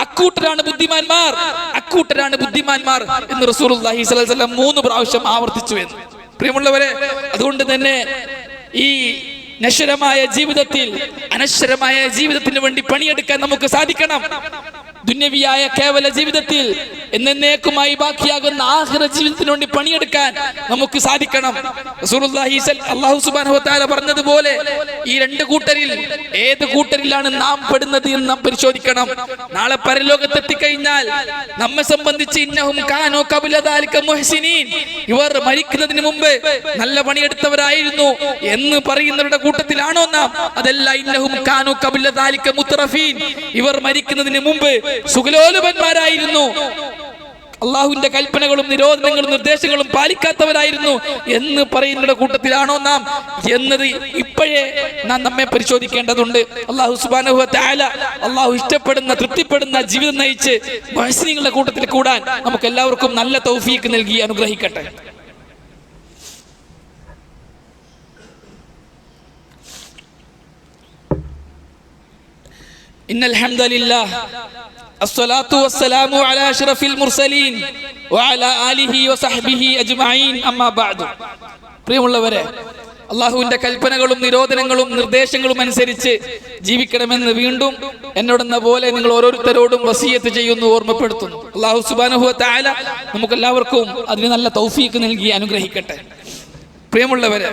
അക്കൂട്ടരാണ് ബുദ്ധിമാന്മാർ, അക്കൂട്ടരാണ് ബുദ്ധിമാന്മാർ എന്ന് റസൂലുള്ളാഹി സ്വല്ലല്ലാഹു അലൈഹി വസല്ലം 3 പ്രാവശ്യം ആവർത്തിച്ചു എന്ന്. പ്രിയമുള്ളവരെ, അതുകൊണ്ട് തന്നെ ഈ നശ്വരമായ ജീവിതത്തിൽ അനശ്വരമായ ജീവിതത്തിന് വേണ്ടി പണിയെടുക്കാൻ നമുക്ക് സാധിക്കണം. ദുന്യവിയായ കേവല ജീവിതത്തിൽ എന്നേക്കുമായി ബാക്കിയാകുന്ന ആഖിറ ജീവിതത്തിന് വേണ്ടി പണിയെടുക്കാൻ നമുക്ക് സാധിക്കണം. റസൂലുള്ളാഹി അല്ലാഹു സുബ്ഹാനഹു വ തആല പറഞ്ഞതുപോലെ ഈ 2 കൂട്ടരിൽ ഏത് കൂട്ടരിലാണ് നാം പെടുന്നത് എന്ന് നാം പരിശോധിക്കണം. നാളെ പരലോകത്തെത്തിക്കഴിഞ്ഞാൽ നമ്മെ സംബന്ധിച്ച് ഇന്നഹും കാനൂ ഖബല ദാലിക മുഹ്സിനീൻ, ഇവർ മരിക്കുന്നതിന് മുമ്പ് നല്ല പണിയെടുത്തവരായിരുന്നു എന്ന് പറയുന്നവരുടെ കൂട്ടത്തിലാണോ നാം? അതല്ല, ഇന്നഹും കാനൂ ഖബല ദാലിക മുത്റഫീൻ, ഇവർ മരിക്കുന്നതിന് മുമ്പ് സുഖലോലുപന്മാരായിരുന്നു, അള്ളാഹുവിന്റെ കൽപ്പനകളും നിരോധനങ്ങളും നിർദ്ദേശങ്ങളും പാലിക്കാത്തവരായിരുന്നു എന്ന് പറയുന്നവരുടെ കൂട്ടത്തിലാണോ നാം എന്നത് ഇപ്പോഴേ നാം നമ്മെ പരിശോധിക്കേണ്ടതുണ്ട്. അള്ളാഹു സുബ്ഹാനഹു വ തആല അള്ളാഹു ഇഷ്ടപ്പെടുന്ന തൃപ്തിപ്പെടുന്ന ജീവിതം നയിച്ച് മുഹ്സിനീങ്ങളുടെ കൂട്ടത്തിൽ കൂടാൻ നമുക്ക് എല്ലാവർക്കും നല്ല തൗഫീഖ് നൽകി അനുഗ്രഹിക്കട്ടെ. ഇന്നൽ ഹംദലില്ലാഹ് അസ്സലാത്തു വസ്സലാമു അലാ അഷ്റഫിൽ മുർസലീൻ വഅലാ ആലിഹി വസഹ്ബിഹി അജ്മഈൻ, അമ്മാ ബഅദു. പ്രിയമുള്ളവരെ, അള്ളാഹുവിന്റെ കൽപ്പനകളും നിരോധനങ്ങളും നിർദ്ദേശങ്ങളും അനുസരിച്ച് ജീവിക്കണമെന്ന് വീണ്ടും എന്നോടെന്ന പോലെ നിങ്ങൾ ഓരോരുത്തരോടും വസിയത്ത് ചെയ്യുന്നു, ഓർമ്മപ്പെടുത്തുന്നു. അള്ളാഹു സുബ്ഹാനഹു വ തആല നമുക്കെല്ലാവർക്കും അതിന് നല്ല തൗഫീഖ് നൽകി അനുഗ്രഹിക്കട്ടെ. പ്രിയമുള്ളവരെ,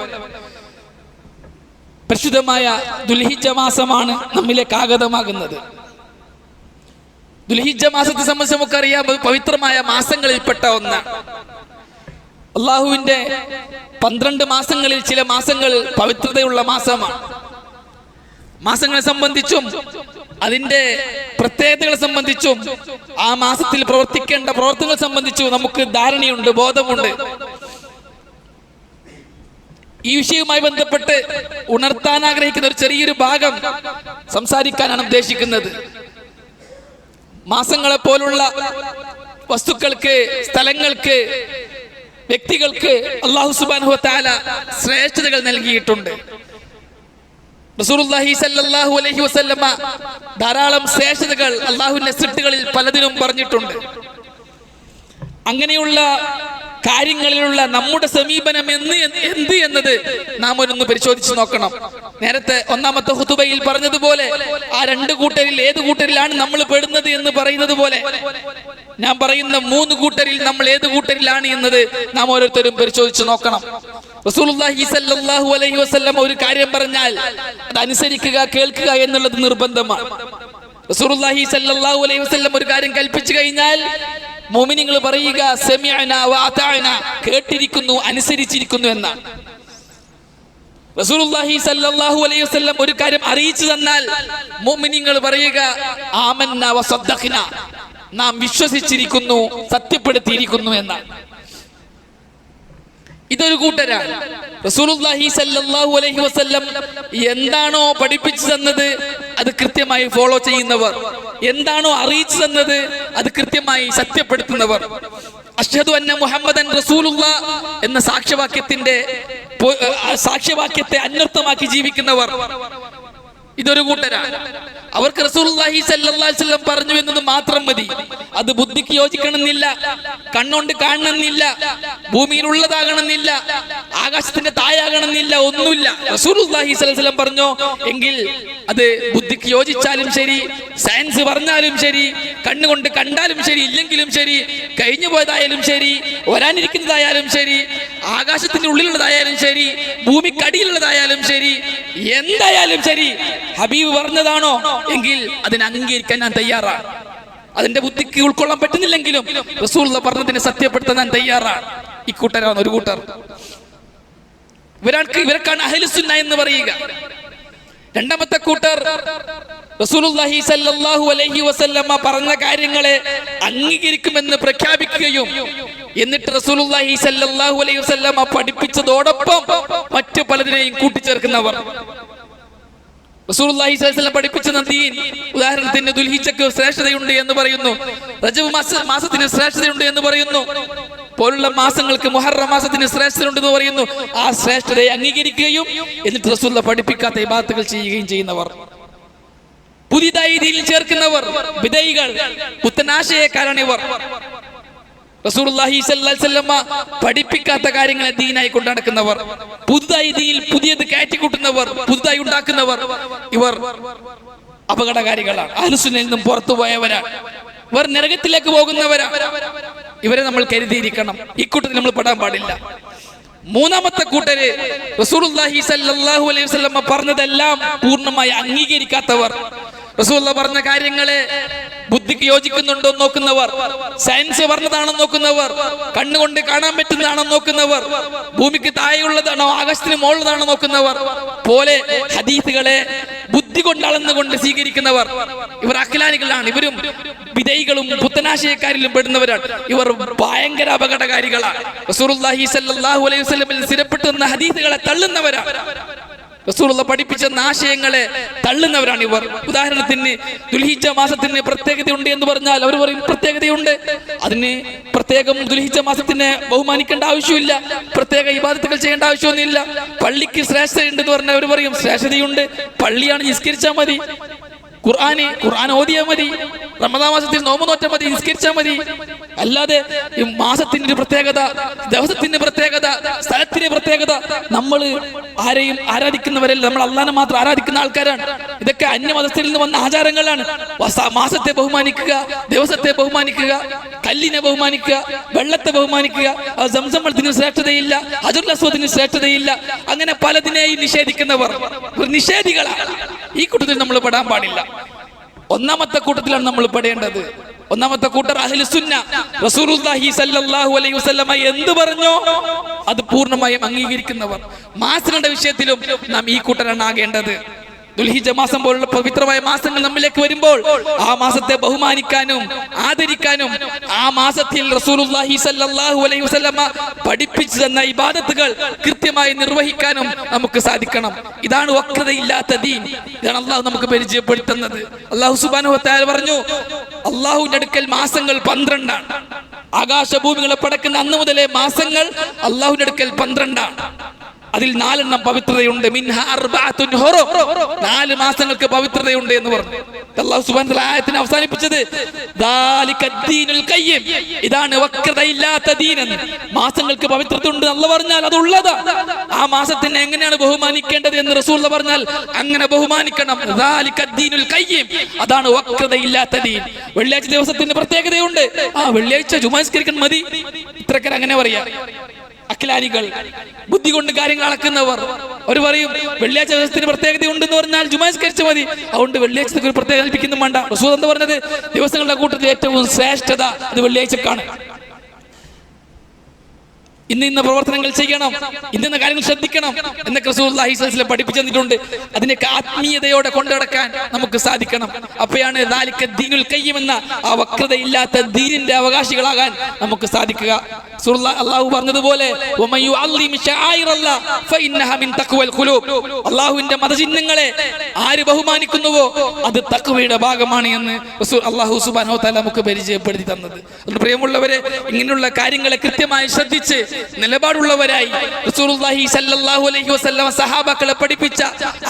പരിശുദ്ധമായ ദുൽഹിജ്ജ മാസമാണ് നമ്മിലേക്ക് ആഗതമാകുന്നത്. ദുൽഹിജ്ജ മാസത്തെ സംബന്ധിച്ച് നമുക്കറിയാം, പവിത്രമായ മാസങ്ങളിൽപ്പെട്ട ഒന്ന്. അള്ളാഹുവിന്റെ 12 മാസങ്ങളിൽ ചില മാസങ്ങൾ പവിത്രതയുള്ള മാസമാണ്. മാസങ്ങളെ സംബന്ധിച്ചും അതിന്റെ പ്രത്യേകതകളെ സംബന്ധിച്ചും ആ മാസത്തിൽ പ്രവർത്തിക്കേണ്ട പ്രവർത്തനങ്ങളെ സംബന്ധിച്ചും നമുക്ക് ധാരണയുണ്ട്, ബോധമുണ്ട്. ഈ വിഷയവുമായി ബന്ധപ്പെട്ട് ഉണർത്താൻ ആഗ്രഹിക്കുന്ന ഒരു ചെറിയൊരു ഭാഗം സംസാരിക്കാനാണ് ഉദ്ദേശിക്കുന്നത്. മാസങ്ങളെ പോലുള്ള വസ്തുക്കൾക്ക്, സ്ഥലങ്ങൾക്ക്, വ്യക്തികൾക്ക് അല്ലാഹു സുബ്ഹാനഹു വ തആല ശ്രേഷ്ഠതകൾ നൽകിയിട്ടുണ്ട്. റസൂലുള്ളാഹി സ്വല്ലല്ലാഹു അലൈഹി വസല്ലമ ധാരാളം ശ്രേഷ്ഠതകൾ അള്ളാഹുവിന്റെ സൃഷ്ടികളിൽ പലതിനും പറഞ്ഞിട്ടുണ്ട്. അങ്ങനെയുള്ള കാര്യങ്ങളിലുള്ള നമ്മുടെ സമീപനം എന്ത് എന്നത് നാം ഒന്ന് പരിശോധിച്ച് നോക്കണം. നേരത്തെ ഒന്നാമത്തെ ഖുതുബയിൽ പറഞ്ഞതുപോലെ ആ രണ്ട് കൂട്ടരിൽ ഏത് കൂട്ടരിലാണ് നമ്മൾ പെടുന്നത് എന്ന് പറയുന്നത് പോലെ ഞാൻ പറയുന്ന മൂന്ന് കൂട്ടരിൽ നമ്മൾ ഏത് കൂട്ടരിലാണ് എന്നത് നാം ഓരോരുത്തരും പരിശോധിച്ച് നോക്കണം. റസൂലുള്ളാഹി സ്വല്ലല്ലാഹു അലൈഹി വസല്ലം ഒരു കാര്യം പറഞ്ഞാൽ അത് അനുസരിക്കുക, കേൾക്കുക എന്നുള്ളത് നിർബന്ധമാണ്. റസൂലുള്ളാഹി സ്വല്ലല്ലാഹു അലൈഹി വസല്ലം ഒരു കാര്യം കൽപ്പിച്ചു കഴിഞ്ഞാൽ മുഅ്മിനീങ്ങൾ പറയുക സമിഅനാ വഅതഅനാ, കേട്ടിരിക്കുന്നു, അനുസരിച്ചിരിക്കുന്നു എന്നാണ്. റസൂലുള്ളാഹി സ്വല്ലല്ലാഹു അലൈഹി വസല്ലം ഒരു കാര്യം അറിയിച്ചു തന്നാൽ മുഅ്മിനീങ്ങൾ പറയുക ആമന്നാ വസദ്ദഖ്നാ, നാം വിശ്വസിച്ചിരിക്കുന്നു, സത്യപ്പെടുത്തിയിരിക്കുന്നു എന്നാണ്. ഇതൊരു കൂട്ടരാണ്. റസൂലുള്ളാഹി സ്വല്ലല്ലാഹു അലൈഹി വസല്ലം എന്താണോ പഠിപ്പിച്ചു തന്നത് അത് കൃത്യമായി ഫോളോ ചെയ്യുന്നവർ, എന്താണോ അറിയിച്ചു തന്നത് അത് കൃത്യമായി സത്യപ്പെടുത്തുന്നവർ, അഷ്ഹദു അന്ന മുഹമ്മദൻ റസൂലുള്ളാഹ് എന്ന സാക്ഷ്യവാക്യത്തെ അന്വർത്ഥമാക്കി ജീവിക്കുന്നവർ, ഇതൊരു കൂട്ടരാണ്. അവർക്ക് റസൂലുള്ളാഹി സ്വല്ലല്ലാഹു അലൈഹി വസല്ലം പറഞ്ഞു എന്നത് മാത്രം മതി. അത് ബുദ്ധിക്ക് യോജിക്കണമെന്നില്ല, കണ്ണുകൊണ്ട് കാണണമെന്നില്ല, ഭൂമിയിലുള്ളതാകണമെന്നില്ല, ആകാശത്തിന്റെ താഴാകണമെന്നില്ല, ഒന്നുമില്ല. റസൂലുള്ളാഹി സ്വല്ലല്ലാഹു അലൈഹി വസല്ലം പറഞ്ഞോ എങ്കിൽ അത് ബുദ്ധിക്ക് യോജിച്ചാലും ശരി, സയൻസ് പറഞ്ഞാലും ശരി, കണ്ണുകൊണ്ട് കണ്ടാലും ശരി, ഇല്ലെങ്കിലും ശരി, കഴിഞ്ഞു പോയതായാലും ശരി, വരാനിരിക്കുന്നതായാലും ശരി, ആകാശത്തിന്റെ ഉള്ളിലുള്ളതായാലും ശരി, ഭൂമിക്കടിയിലുള്ളതായാലും ശരി, എന്തായാലും ശരി, ഹബീബ് പറഞ്ഞതാണോ എങ്കിൽ അതിനെ അംഗീകരിക്കാൻ ഞാൻ തയ്യാറാണ്. അതിന്റെ ബുദ്ധിക്ക് ഉൾക്കൊള്ളാൻ പറ്റുന്നില്ലെങ്കിലും റസൂലുള്ള പറഞ്ഞതിനെ സത്യപ്പെടുത്താൻ ഞാൻ തയ്യാറാണ്. ഇക്കൂട്ടരാണ് ഒരു കൂട്ടർ. ഇവർക്കാണ് അഹ്ലുസുന്ന എന്ന് പറയുക. രണ്ടാമത്തെ കൂട്ടർ റസൂലുള്ളാഹി സ്വല്ലല്ലാഹു അലൈഹി വസല്ലമ പറഞ്ഞ കാര്യങ്ങളെ അംഗീകരിക്കുമെന്ന് പ്രഖ്യാപിക്കുകയും എന്നിട്ട് റസൂലുള്ളാഹി സ്വല്ലല്ലാഹു അലൈഹി വസല്ലമ പഠിപ്പിച്ചതോടൊപ്പം മറ്റു പലതിനെയും കൂട്ടിച്ചേർക്കുന്നവർ. റസൂലുള്ളാഹി സ്വല്ലല്ലാഹു അലൈഹി വസല്ലം പഠിപ്പിച്ച ദീൻ, ഉദാഹരണത്തിന് ദുൽഹിജ്ജയ്ക്ക് ശ്രേഷ്ഠതയുണ്ട് എന്ന് പറയുന്നു, റജബ് മാസത്തിന് ശ്രേഷ്ഠതയുണ്ട് എന്ന് പറയുന്നു, പോലുള്ള മാസങ്ങൾക്ക് മുഹറം മാസത്തിന് ശ്രേഷ്ഠതയുണ്ട് എന്ന് പറയുന്നു. ആ ശ്രേഷ്ഠതയെ അംഗീകരിക്കുകയും എന്നിട്ട് റസൂലുള്ളാഹി പഠിപ്പിക്കാത്ത ഇബാദത്തുകൾ ചെയ്യുകയും ചെയ്യുന്നവർ, പുതിയതായി ദീനിൽ ചേർക്കുന്നവർ, ബിദഈകൾ, പുത്തനാശയക്കാരാണ് ഇവർ. റസൂലുള്ളാഹി സ്വല്ലല്ലാഹു അലൈഹി വസല്ലം പഠിപ്പിക്കാത്ത കാര്യങ്ങളെ ദീനായി കൊണ്ടു നടക്കുന്നവർ, പുതുതായി ദീനിൽ പുതിയത് കയറ്റിക്കൂട്ടുന്നവർ, പുതുതായി ഉണ്ടാക്കുന്നവർ, ഇവർ അപകടകാരികളാണ്. അഹ്ലുസുന്നയിൽ നിന്നും പുറത്തു പോയവരാണ്. ഇവർ നരകത്തിലേക്ക് പോകുന്നവരാണ്. ഇവരെ നമ്മൾ കരുതിയിരിക്കണം. ഈ കൂട്ടത്തിൽ നമ്മൾ പെടാൻ പാടില്ല. മൂന്നാമത്തെ കൂട്ടര് റസൂലുള്ളാഹി സ്വല്ലല്ലാഹു അലൈഹി വസല്ലം പറഞ്ഞതെല്ലാം പൂർണ്ണമായി അംഗീകരിക്കാത്തവർ, റസൂലുള്ളാഹി പറഞ്ഞ കാര്യങ്ങളെ ബുദ്ധിക്ക് യോജിക്കുന്നുണ്ടോ നോക്കുന്നവർ, സയൻസ് പറഞ്ഞതാണോ നോക്കുന്നവർ, കണ്ണുകൊണ്ട് കാണാൻ പറ്റുന്നതാണോ നോക്കുന്നവർ, ഭൂമിക്ക് താഴെയുള്ളതാണോ ആകാശത്തിന് മുകളിലതാണോ നോക്കുന്നവർ, പോലെ ഹദീസുകളെ ബുദ്ധി കൊണ്ട് അളന്നുകൊണ്ട് സ്വീകരിക്കുന്നവർ, ഇവർ അഖ്ലാനികളാണ്. ഇവരും ബിദഈകളും പുത്തനാശയക്കാരിലും പെടുന്നവരാണ്. ഇവർ ഭയങ്കര അപകടകാരികളാണ്. റസൂലുള്ളാഹി സ്വല്ലല്ലാഹു അലൈഹി വസല്ലമിൽ സ്ഥിരപ്പെട്ടുന്ന ഹദീസുകളെ തള്ളുന്നവരാണ്. റസൂലുള്ള പഠിപ്പിച്ച ആശയങ്ങളെ തള്ളുന്നവരാണ് ഇവർ. ഉദാഹരണത്തിന് ദുൽഹിജ്ജ മാസത്തിന് പ്രത്യേകതയുണ്ട് എന്ന് പറഞ്ഞാൽ അവർ പറയും പ്രത്യേകതയുണ്ട്, അതിന് പ്രത്യേകം ദുൽഹിജ്ജ മാസത്തിനെ ബഹുമാനിക്കേണ്ട ആവശ്യമില്ല, പ്രത്യേക ഇബാദത്തുകൾ ചെയ്യേണ്ട ആവശ്യമൊന്നുമില്ല. പള്ളിക്ക് ശ്രേഷ്ഠതയുണ്ട് എന്ന് പറഞ്ഞാൽ അവർ പറയും ശ്രേഷ്ഠതയുണ്ട്, പള്ളിയാണ് നിസ്കരിച്ചാൽ മതി, ഖുർആൻ ഓതിയാൽ മതി, റമദാൻ മാസത്തിൽ നോമ്പ് നോറ്റാൽ മതി, നിസ്കരിച്ചാൽ മതി. അല്ലാതെ മാസത്തിന്റെ പ്രത്യേകത, ദിവസത്തിന്റെ പ്രത്യേകത, സ്ഥലത്തിന്റെ പ്രത്യേകത, നമ്മൾ ആരെയും ആരാധിക്കുന്നവരല്ല, നമ്മൾ അള്ളാഹനെ മാത്രം ആരാധിക്കുന്ന ആൾക്കാരാണ്. ഇതൊക്കെ അന്യമതസ്ഥയിൽ നിന്ന് വന്ന ആചാരങ്ങളാണ്. മാസത്തെ ബഹുമാനിക്കുക, ദിവസത്തെ ബഹുമാനിക്കുക, കല്ലിനെ ബഹുമാനിക്കുക, വെള്ളത്തെ ബഹുമാനിക്കുക, സംസം വെള്ളത്തിന് ശ്രേഷ്ഠതയില്ല, ഹജറുൽ അസ്വദിന് ശ്രേഷ്ഠതയില്ല, അങ്ങനെ പലതിനെയും നിഷേധിക്കുന്നവർ നിഷേധികളാണ്. ഈ കൂട്ടത്തിൽ നമ്മൾ പെടാൻ പാടില്ല. ഒന്നാമത്തെ കൂട്ടത്തിലാണ് നമ്മൾ പെടേണ്ടത്. ഒന്നാമത്തെ കൂട്ടർ അഹ്ലുസുന്ന. റസൂലുള്ളാഹി സ്വല്ലല്ലാഹു അലൈഹി വസല്ലമ എന്ത് പറഞ്ഞോ അത് പൂർണ്ണമായും അംഗീകരിക്കുന്നവർ. മാസങ്ങളുടെ വിഷയത്തിലും നാം ഈ കൂട്ടരാണ് ആകേണ്ടത്. ദുൽഹിജ്ജ മാസം പോലുള്ള പവിത്രമായ മാസങ്ങൾ നമ്മിലേക്ക് വരുമ്പോൾ ആ മാസത്തെ ബഹുമാനിക്കാനും ആദരിക്കാനും ആ മാസത്തിൽ റസൂലുള്ളാഹി സ്വല്ലല്ലാഹു അലൈഹി വസല്ലമ പഠിപ്പിച്ചു തന്ന ഇബാദത്തുകൾ കൃത്യമായി നിർവഹിക്കാനും നമുക്ക് സാധിക്കണം. ഇതാണ് വക്രതയില്ലാത്ത ദീൻ. ഇതാണ് അള്ളാഹു നമുക്ക് പരിചയപ്പെടുത്തുന്നത്. അള്ളാഹു സുബ്ഹാനഹു വ തആല പറഞ്ഞു, അള്ളാഹുവിന്റെ അടുക്കൽ മാസങ്ങൾ 12ആണ്. ആകാശഭൂമികളെ പടക്കുന്ന അന്ന് മുതലേ മാസങ്ങൾ അള്ളാഹുവിന്റെ അടുക്കൽ 12ആണ്. അതിൽ 4 എണ്ണം പവിത്രതയുണ്ട്. മിൻഹാ അർബഅത്തുൻ ഹുറും, 4 മാസങ്ങൾക്ക് പവിത്രതയുണ്ട് എന്ന് പറഞ്ഞു. അല്ലാഹു സുബ്ഹാനഹു വ തആല ആയത്തിനെ അവസാനിപ്പിച്ചത് ദാലികദ്ദീനുൽ ഖയ്യിം, ഇതാണ് വക്രതയില്ലാത്ത ദീൻ എന്ന്. മാസങ്ങൾക്ക് പവിത്രത ഉണ്ട് എന്ന് പറഞ്ഞാൽ അത് ഉള്ളതാണ്. ആ മാസത്തിനെ എങ്ങനെയാണ് ബഹുമാനിക്കേണ്ടത് എന്ന് റസൂൽ പറഞ്ഞാൽ അങ്ങനെ ബഹുമാനിക്കണം. ദാലികദ്ദീനുൽ ഖയ്യിം, അതാണ് വക്രതയില്ലാത്ത ദീൻ. വെള്ളിയാഴ്ച ദിവസത്തിന് പ്രത്യേകതയുണ്ട്. വെള്ളിയാഴ്ച ജുമാ നിസ്കരിക്കാൻ മതി, ഇത്രക്കര അങ്ങനെ പറയാ. അഖിലാനികൾ, ബുദ്ധി കൊണ്ട് കാര്യങ്ങൾ അളക്കുന്നവർ, അവർ പറയും വെള്ളിയാഴ്ച ദിവസത്തിന് പ്രത്യേകത ഉണ്ടെന്ന് പറഞ്ഞാൽ ജുമാ നിസ്കരിച്ചാൽ മതി, അതുകൊണ്ട് വെള്ളിയാഴ്ചക്ക് ഒരു പ്രത്യേകത കൽപ്പിക്കുന്നു വേണ്ട. റസൂൽ എന്താ പറഞ്ഞത്? ദിവസങ്ങളുടെ കൂട്ടത്തിൽ ഏറ്റവും ശ്രേഷ്ഠത അത് വെള്ളിയാഴ്ചക്കാണ്. ഇന്ന പ്രവർത്തനങ്ങൾ ചെയ്യണം, ഇന്ന കാര്യങ്ങൾ ശ്രദ്ധിക്കണം എന്നൊക്കെ റസൂലുള്ളാഹി സ്വല്ലല്ലാഹു അലൈഹി വസല്ലം പഠിപ്പിച്ചു തന്നിട്ടുണ്ട്. അതിനൊക്കെ ആത്മീയതയോടെ കൊണ്ടുനടക്കാൻ നമുക്ക് സാധിക്കണം. അപ്പോഴാണ് ദാലികദ്ദീനുൽ ഖയ്യിം എന്ന ആ വക്രതയില്ലാത്ത ദീനിന്റെ അവകാശികളാകാൻ നമുക്ക് സാധിക്കുക. അല്ലാഹു പറഞ്ഞതുപോലെ അല്ലാഹുവിന്റെ മതചിഹ്നങ്ങളെ ആര് ബഹുമാനിക്കുന്നുവോ അത് തഖ്വയുടെ ഭാഗമാണ് എന്ന് അല്ലാഹു സുബ്ഹാനഹു വ തആല നമുക്ക് പരിചയപ്പെടുത്തി തന്നത്. പ്രിയമുള്ളവരെ, ഇങ്ങനെയുള്ള കാര്യങ്ങളെ കൃത്യമായി ശ്രദ്ധിച്ച് നിലപാടുള്ളവരായി റസൂലുള്ളാഹി സ്വല്ലല്ലാഹു അലൈഹി വസല്ലം സഹാബാക്കളെ പഠിപ്പിച്ച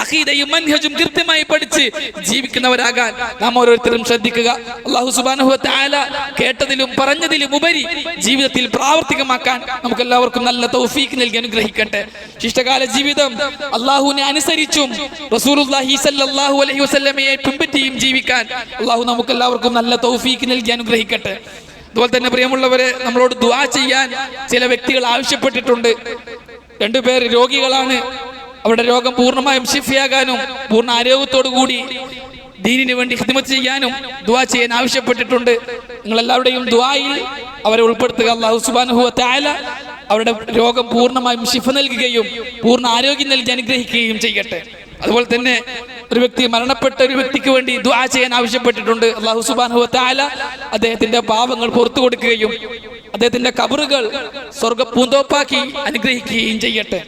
അഖീദയും മൻഹജും കൃത്യമായി പഠിച്ച് ജീവിക്കുന്നവരാകാൻ നാം ഓരോരുത്തരും ശ്രദ്ധിക്കുക. അല്ലാഹു സുബ്ഹാനഹു വ തആല കേട്ടതിലും പറഞ്ഞതിലും ഉപരി ജീവിതത്തിൽ പ്രാവർത്തികമാക്കാൻ നമുക്ക് എല്ലാവർക്കും നല്ല തൗഫീഖ് നൽകി അനുഗ്രഹിക്കട്ടെ. ശിഷ്ടകാല ജീവിതം അല്ലാഹുവിനെ അനുസരിച്ചും റസൂലുള്ളാഹി സ്വല്ലല്ലാഹു അലൈഹി വസല്ലമയെ പിൻപറ്റിയും ജീവിക്കാൻ അല്ലാഹു നമുക്ക് എല്ലാവർക്കും നല്ല തൗഫീഖ് നൽകി അനുഗ്രഹിക്കട്ടെ. അതുപോലെ തന്നെ പ്രിയമുള്ളവരെ, നമ്മളോട് ദുആ ചെയ്യാൻ ചില വ്യക്തികൾ ആവശ്യപ്പെട്ടിട്ടുണ്ട്. 2 പേർ രോഗികളാണ്. അവരുടെ രോഗം പൂർണ്ണമായും ശിഫയാകാനും പൂർണ്ണ ആരോഗ്യത്തോടു കൂടി ദീനിന് വേണ്ടി ഖിദ്മത്ത് ചെയ്യാനും ദുആ ചെയ്യാൻ ആവശ്യപ്പെട്ടിട്ടുണ്ട്. നിങ്ങളെല്ലാവരുടെയും ദുആയിൽ അവരെ ഉൾപ്പെടുത്തുക. അല്ലാഹു സുബ്ഹാനഹു വ തആല അവരുടെ രോഗം പൂർണ്ണമായും ശിഫ നൽകുകയും പൂർണ്ണ ആരോഗ്യം നൽകി അനുഗ്രഹിക്കുകയും ചെയ്യട്ടെ. അതുപോലെ തന്നെ ഒരു വ്യക്തി, മരണപ്പെട്ട ഒരു വ്യക്തിക്ക് വേണ്ടി ദുആ ചെയ്യാൻ ആവശ്യപ്പെട്ടിട്ടുണ്ട്. അല്ലാഹു സുബ്ഹാനഹു വ തആല അദ്ദേഹത്തിന്റെ പാപങ്ങൾ പുറത്തു കൊടുക്കുകയും അദ്ദേഹത്തിന്റെ ഖബറുകൾ സ്വർഗ്ഗ പൂന്തോപ്പാക്കി അനുഗ്രഹിക്കുകയും ചെയ്യട്ടെ.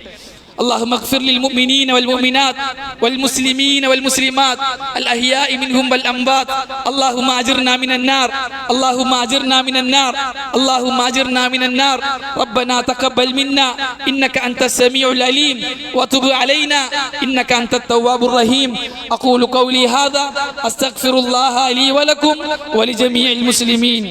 اللهم اغفر للمؤمنين والمؤمنات والمسلمين والمسلمات الأحياء منهم والأموات. اللهم أجرنا من النار، اللهم أجرنا من النار، اللهم أجرنا من النار. ربنا تقبل منا إنك أنت السميع العليم وتب علينا إنك أنت التواب الرحيم. أقول قولي هذا أستغفر الله لي ولكم ولجميع المسلمين.